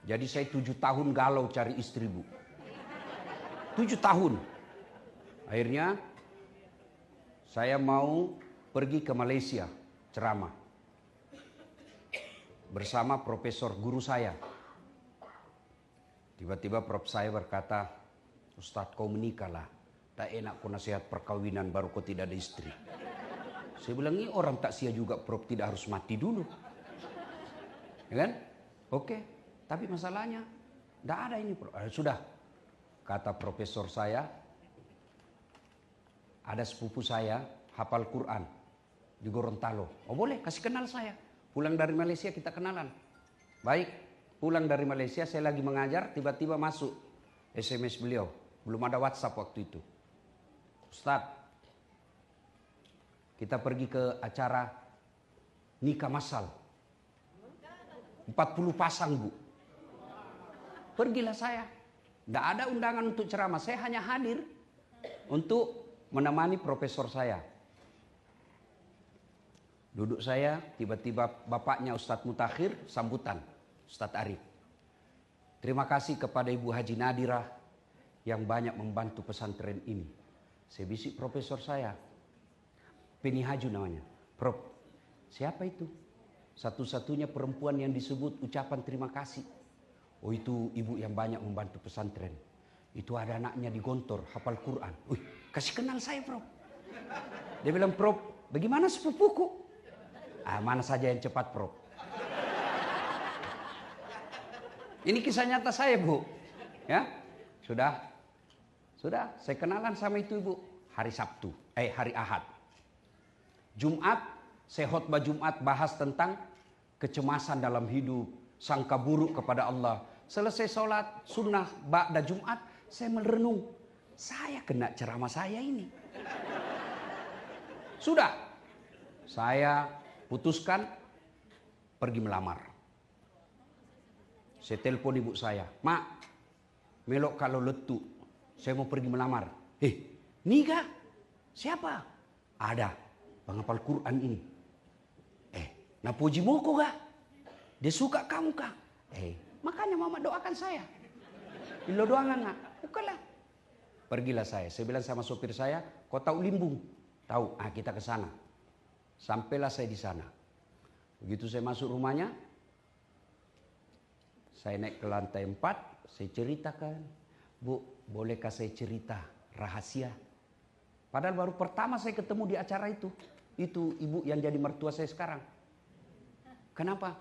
Jadi saya 7 tahun galau cari istri, Bu. 7 tahun. Akhirnya saya mau pergi ke Malaysia ceramah bersama profesor guru saya. Tiba-tiba prof saya berkata, "Ustadz, kau menikahlah. Tak enak kau nasihat perkawinan baru kau tidak ada istri." Saya bilang, ini orang tak sia juga, prof, tidak harus mati dulu. Ya kan? Oke, tapi masalahnya tidak ada ini, prof. Sudah, kata profesor saya, ada sepupu saya hafal Quran di Gorontalo. Oh boleh, kasih kenal saya. Pulang dari Malaysia kita kenalan. Baik, pulang dari Malaysia saya lagi mengajar, tiba-tiba masuk SMS beliau. Belum ada WhatsApp waktu itu. Ustadz, kita pergi ke acara nikah massal. 40 pasang, Bu. Pergilah saya. Tidak ada undangan untuk ceramah. Saya hanya hadir untuk menemani profesor saya. Duduk saya, tiba-tiba bapaknya Ustadz Mutakhir sambutan, Ustadz Arif. Terima kasih kepada Ibu Haji Nadirah yang banyak membantu pesantren ini. Saya bisik profesor saya, Penny Haju namanya. Prof, siapa itu? Satu-satunya perempuan yang disebut ucapan terima kasih. Oh, itu ibu yang banyak membantu pesantren. Itu ada anaknya di Gontor, hafal Quran. Wih, kasih kenal saya, Prof. Dia bilang, "Prof, bagaimana sepupuku?" Mana saja yang cepat, Prof. Ini kisah nyata saya, Bu. Ya, sudah, saya kenalan sama itu ibu hari Sabtu, hari Ahad. Jumat, saya khotbah Jumat bahas tentang kecemasan dalam hidup, sangka buruk kepada Allah. Selesai sholat sunnah ba'da Jumat, saya merenung, saya kena ceramah saya ini. Sudah, saya putuskan pergi melamar. Saya telepon ibu saya, "Mak, melok kalau letu, saya mau pergi melamar." Nikah? Siapa? Ada, penghafal Quran ini. Napuji moko kah? Dia suka kamu kah? Makanya mama doakan saya. Ilo doangan nak, bukanlah. Pergilah saya bilang sama sopir saya, "Kau tahu Limbung?" "Tahu." Kita ke sana. Sampailah saya di sana. Begitu saya masuk rumahnya, saya naik ke lantai 4, saya ceritakan, "Bu, bolehkah saya cerita rahasia?" Padahal baru pertama saya ketemu di acara itu. Itu ibu yang jadi mertua saya sekarang. "Kenapa?"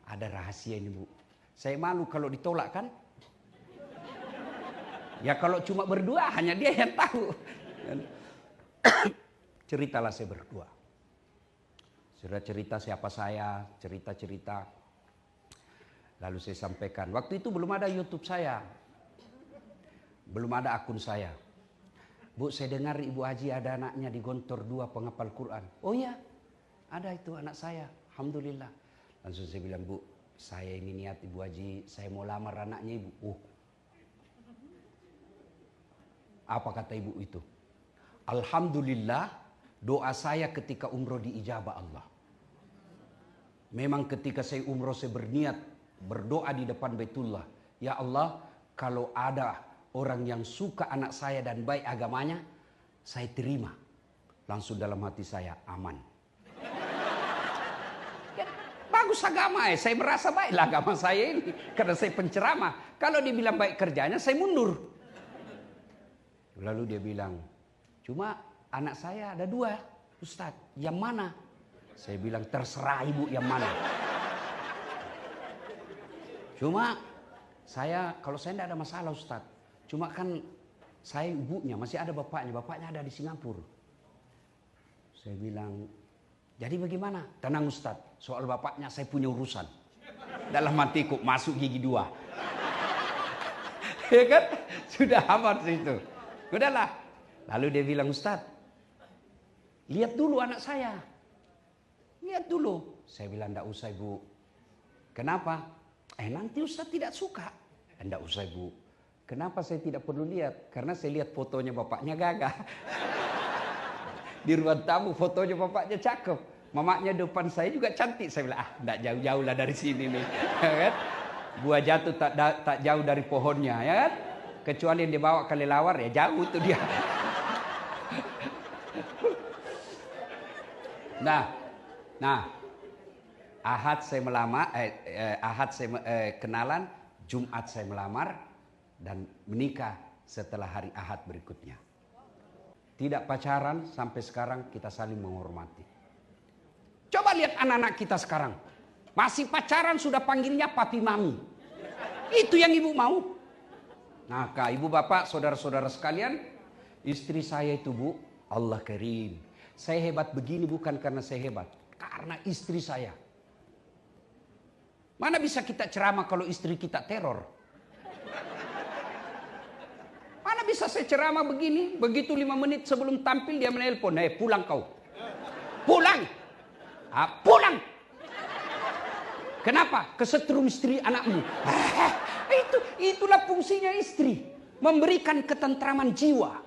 "Ada rahasia ini, Bu. Saya malu kalau ditolak kan. Ya kalau cuma berdua hanya dia yang tahu." Ceritalah saya berdua. Sudah cerita siapa saya, cerita-cerita. Lalu saya sampaikan, waktu itu belum ada YouTube saya. Belum ada akun saya. "Bu, saya dengar Ibu Haji ada anaknya di Gontor 2 penghafal Quran." "Oh iya, ada itu anak saya. Alhamdulillah." Langsung saya bilang, "Bu, saya ini niat Ibu Haji, saya mau lamar anaknya Ibu." Apa kata ibu itu? "Alhamdulillah, doa saya ketika umroh diijabah Allah." Memang ketika saya umroh saya berniat berdoa di depan Baitullah, "Ya Allah, kalau ada orang yang suka anak saya dan baik agamanya, saya terima." Langsung dalam hati saya, aman. Bagus agama saya merasa baiklah agama saya ini. Karena saya penceramah. Kalau dibilang baik kerjanya, saya mundur. Lalu dia bilang, "Cuma anak saya ada 2, Ustadz. Yang mana?" Saya bilang, "Terserah ibu yang mana. Cuma kalau saya tidak ada masalah, Ustadz. Cuma kan saya ibunya, masih ada bapaknya. Bapaknya ada di Singapura." Saya bilang, "Jadi bagaimana?" "Tenang Ustadz, soal bapaknya saya punya urusan." Dalam hatiku masuk gigi 2. Ya kan? Sudah amat situ. Udahlah. Lalu dia bilang, "Ustadz, lihat dulu anak saya. Lihat dulu." Saya bilang, "Enggak usah Ibu." "Kenapa?" Nanti Ustadz tidak suka." "Enggak usah Ibu." "Kenapa saya tidak perlu lihat?" "Karena saya lihat fotonya bapaknya gagah." Di ruang tamu fotonya bapaknya cakep. Mamanya depan saya juga cantik. Saya bilang, enggak jauh-jauh lah dari sini nih. Kan? Buah jatuh tak jauh dari pohonnya, ya kan? Kecuali yang dibawa kelelawar, ya jauh itu dia. Nah, Ahad saya melamar, Ahad saya kenalan, Jumat saya melamar dan menikah setelah hari Ahad berikutnya. Tidak pacaran sampai sekarang, kita saling menghormati. Coba lihat anak-anak kita sekarang. Masih pacaran sudah panggilnya papi mami. Itu yang ibu mau. Nah, ibu bapak, saudara-saudara sekalian, istri saya itu bu, Allah karim. Saya hebat begini bukan karena saya hebat, karena istri saya. Mana bisa kita ceramah kalau istri kita teror? Mana bisa saya ceramah begini, begitu 5 menit sebelum tampil dia menelpon, pulang kau. Pulang. Pulang. Kenapa? Kesetrum istri anakmu. Itulah fungsinya istri. Memberikan ketentraman jiwa.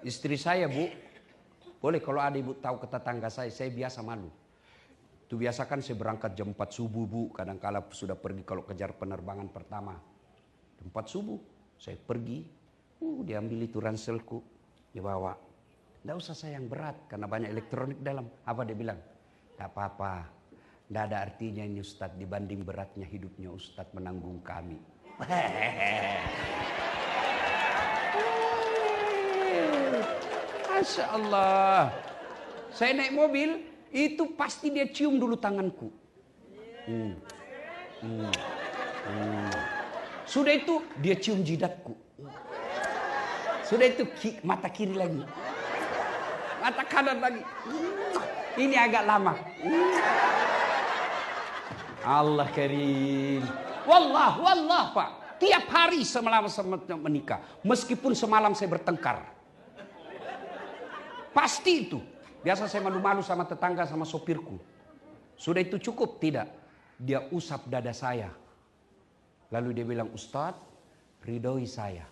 Istri saya bu, boleh kalau ada ibu tahu ke tetangga saya biasa malu. Itu biasa kan saya berangkat jam 4 subuh bu. Kadang-kala sudah pergi kalau kejar penerbangan pertama. Jam 4 subuh saya pergi. Diambil itu ranselku. Dibawa. Tidak usah saya yang berat karena banyak elektronik dalam. Apa dia bilang? Tidak apa-apa. Tidak ada artinya ini Ustadz, dibanding beratnya hidupnya Ustadz menanggung kami. Masya Allah. Saya naik mobil, itu pasti dia cium dulu tanganku. Sudah itu dia cium jidatku. Sudah itu mata kiri lagi. Mata kanan lagi. Ini agak lama. Allah karim. Wallah Pak. Tiap hari semalam menikah. Meskipun semalam saya bertengkar. Pasti itu. Biasa saya malu-malu sama tetangga sama sopirku. Sudah itu cukup? Tidak. Dia usap dada saya. Lalu dia bilang, Ustadz, ridhoi saya.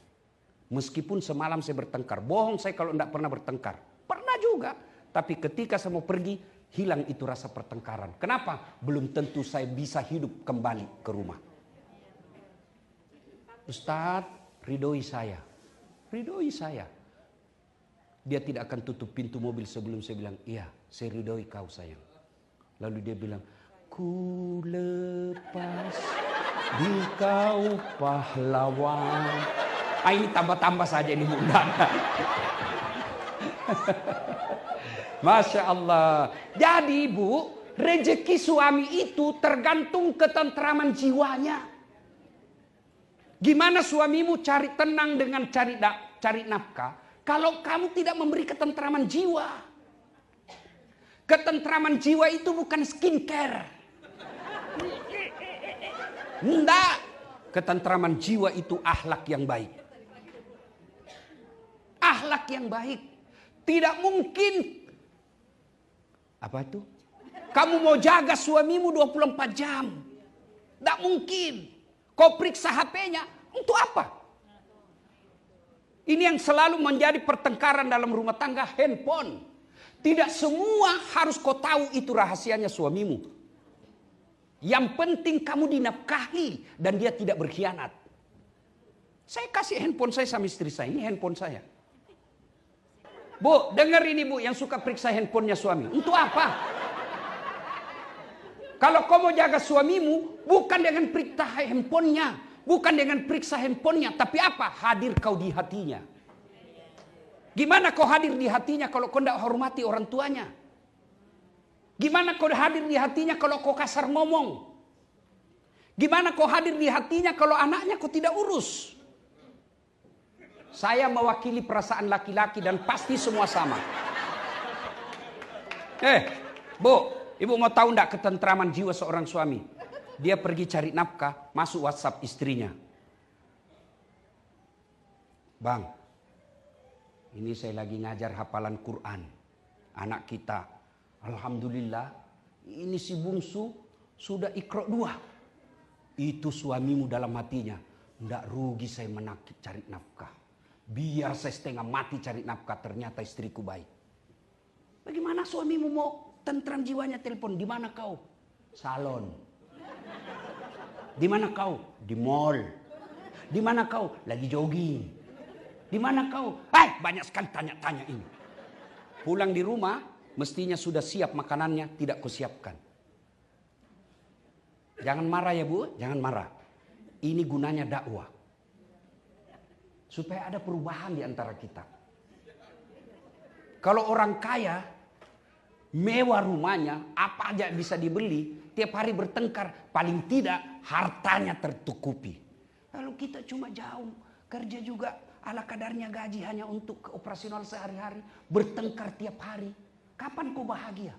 Meskipun semalam saya bertengkar. Bohong saya kalau tidak pernah bertengkar. Pernah juga. Tapi ketika saya mau pergi, hilang itu rasa pertengkaran. Kenapa? Belum tentu saya bisa hidup kembali ke rumah. Ustadz, ridhoi saya. Ridhoi saya. Dia tidak akan tutup pintu mobil sebelum saya bilang, iya, saya ridhoi kau sayang. Lalu dia bilang, ku lepas di kau pahlawan. Ini tambah-tambah saja ini bunda. Masya Allah. Jadi ibu, rezeki suami itu tergantung ketentraman jiwanya. Gimana suamimu cari tenang dengan cari nafkah? Kalau kamu tidak memberi ketentraman jiwa. Ketentraman jiwa itu bukan skincare. Enggak. Ketentraman jiwa itu akhlak yang baik. Akhlak yang baik. Tidak mungkin. Apa itu? Kamu mau jaga suamimu 24 jam. Tidak mungkin. Kau periksa HP-nya. Untuk apa? Ini yang selalu menjadi pertengkaran dalam rumah tangga, handphone. Tidak semua harus kau tahu itu rahasianya suamimu. Yang penting kamu dinafkahi dan dia tidak berkhianat. Saya kasih handphone saya sama istri saya, ini handphone saya. Bu, dengar ini bu yang suka periksa handphonenya suami. Untuk apa? Kalau kau mau jaga suamimu, bukan dengan periksa handphonenya. Bukan dengan periksa handphonenya, tapi apa? Hadir kau di hatinya. Gimana kau hadir di hatinya kalau kau tidak hormati orang tuanya? Gimana kau hadir di hatinya kalau kau kasar ngomong? Gimana kau hadir di hatinya kalau anaknya kau tidak urus? Saya mewakili perasaan laki-laki dan pasti semua sama. Bu, ibu mau tahu enggak ketentraman jiwa seorang suami? Dia pergi cari nafkah, masuk WhatsApp istrinya. Bang, ini saya lagi ngajar hafalan Quran. Anak kita, alhamdulillah, ini si bungsu sudah Iqra 2. Itu suamimu dalam hatinya. Nggak rugi saya menakik cari nafkah. Biar saya setengah mati cari nafkah, ternyata istriku baik. Bagaimana suamimu mau tentram jiwanya telepon? Di mana kau? Salon. Di mana kau? Di mall. Di mana kau? Lagi jogging. Di mana kau? Hai, banyak sekali tanya-tanya ini. Pulang di rumah, mestinya sudah siap makanannya, tidak kusiapkan. Jangan marah ya Bu, jangan marah. Ini gunanya dakwah. Supaya ada perubahan di antara kita. Kalau orang kaya, mewah rumahnya, apa aja bisa dibeli, tiap hari bertengkar, paling tidak hartanya tertukupi. Lalu kita cuma jauh, kerja juga ala kadarnya, gaji hanya untuk operasional sehari-hari, bertengkar tiap hari. Kapan kau bahagia?